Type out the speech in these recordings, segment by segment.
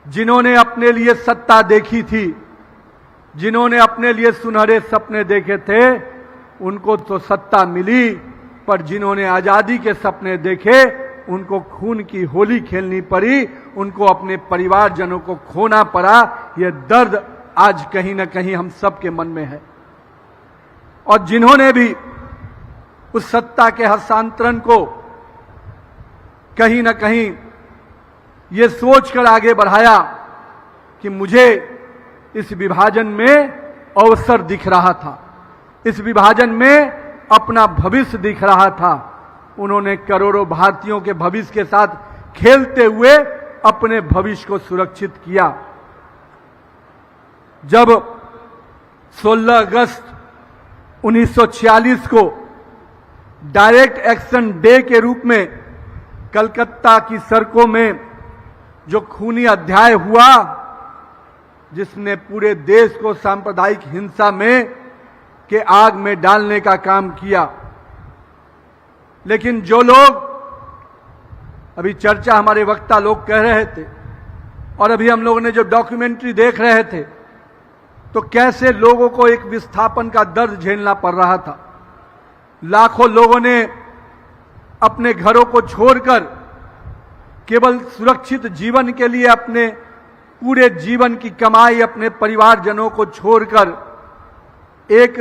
जिन्होंने अपने लिए सत्ता देखी थी, जिन्होंने अपने लिए सुनहरे सपने देखे थे, उनको तो सत्ता मिली, पर जिन्होंने आजादी के सपने देखे उनको खून की होली खेलनी पड़ी, उनको अपने परिवारजनों को खोना पड़ा। यह दर्द आज कहीं ना कहीं हम सबके मन में है। और जिन्होंने भी उस सत्ता के हस्तांतरण को कहीं ना कहीं ये सोचकर आगे बढ़ाया कि मुझे इस विभाजन में अवसर दिख रहा था, इस विभाजन में अपना भविष्य दिख रहा था, उन्होंने करोड़ों भारतीयों के भविष्य के साथ खेलते हुए अपने भविष्य को सुरक्षित किया। जब 16 अगस्त 1946 को डायरेक्ट एक्शन डे के रूप में कलकत्ता की सड़कों में जो खूनी अध्याय हुआ, जिसने पूरे देश को सांप्रदायिक हिंसा में के आग में डालने का काम किया, लेकिन जो लोग अभी चर्चा हमारे वक्ता लोग कह रहे थे और अभी हम लोगों ने जो डॉक्यूमेंट्री देख रहे थे, तो कैसे लोगों को एक विस्थापन का दर्द झेलना पड़ रहा था। लाखों लोगों ने अपने घरों को छोड़कर केवल सुरक्षित जीवन के लिए अपने पूरे जीवन की कमाई, अपने परिवारजनों को छोड़कर एक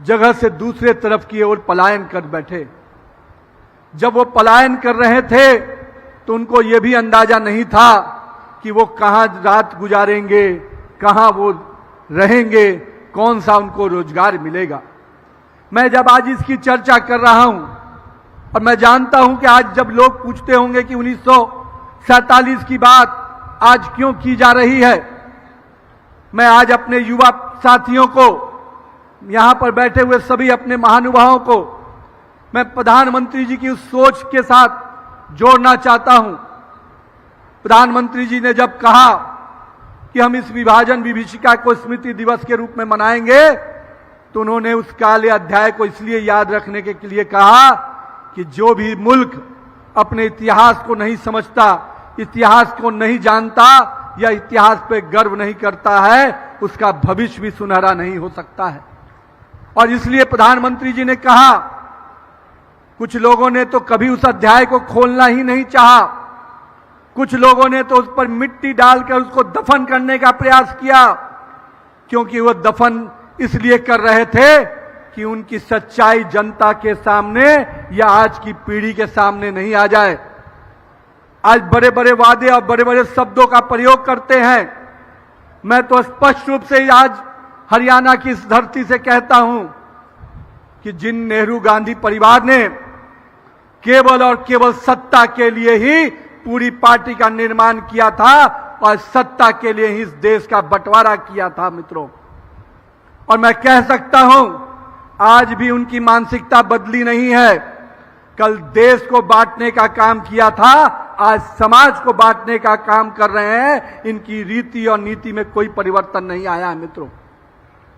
जगह से दूसरे तरफ की ओर पलायन कर बैठे। जब वो पलायन कर रहे थे तो उनको ये भी अंदाजा नहीं था कि वो कहां रात गुजारेंगे, कहां वो रहेंगे, कौन सा उनको रोजगार मिलेगा। मैं जब आज इसकी चर्चा कर रहा हूं और मैं जानता हूं कि आज जब लोग पूछते होंगे कि 1947 की बात आज क्यों की जा रही है, मैं आज अपने युवा साथियों को, यहां पर बैठे हुए सभी अपने महानुभावों को मैं प्रधानमंत्री जी की उस सोच के साथ जोड़ना चाहता हूं। प्रधानमंत्री जी ने जब कहा कि हम इस विभाजन विभीषिका को स्मृति दिवस के रूप में मनाएंगे, तो उन्होंने उस काले अध्याय को इसलिए याद रखने के लिए कहा कि जो भी मुल्क अपने इतिहास को नहीं समझता, इतिहास को नहीं जानता या इतिहास पे गर्व नहीं करता है, उसका भविष्य भी सुनहरा नहीं हो सकता है। और इसलिए प्रधानमंत्री जी ने कहा, कुछ लोगों ने तो कभी उस अध्याय को खोलना ही नहीं चाहा, कुछ लोगों ने तो उस पर मिट्टी डालकर उसको दफन करने का प्रयास किया, क्योंकि वह दफन इसलिए कर रहे थे कि उनकी सच्चाई जनता के सामने या आज की पीढ़ी के सामने नहीं आ जाए। आज बड़े बड़े वादे और बड़े बड़े शब्दों का प्रयोग करते हैं। मैं तो स्पष्ट रूप से आज हरियाणा की इस धरती से कहता हूं कि जिन नेहरू गांधी परिवार ने केवल और केवल सत्ता के लिए ही पूरी पार्टी का निर्माण किया था और सत्ता के लिए ही इस देश का बंटवारा किया था मित्रों, और मैं कह सकता हूं आज भी उनकी मानसिकता बदली नहीं है। कल देश को बांटने का काम किया था, आज समाज को बांटने का काम कर रहे हैं। इनकी रीति और नीति में कोई परिवर्तन नहीं आया है मित्रों।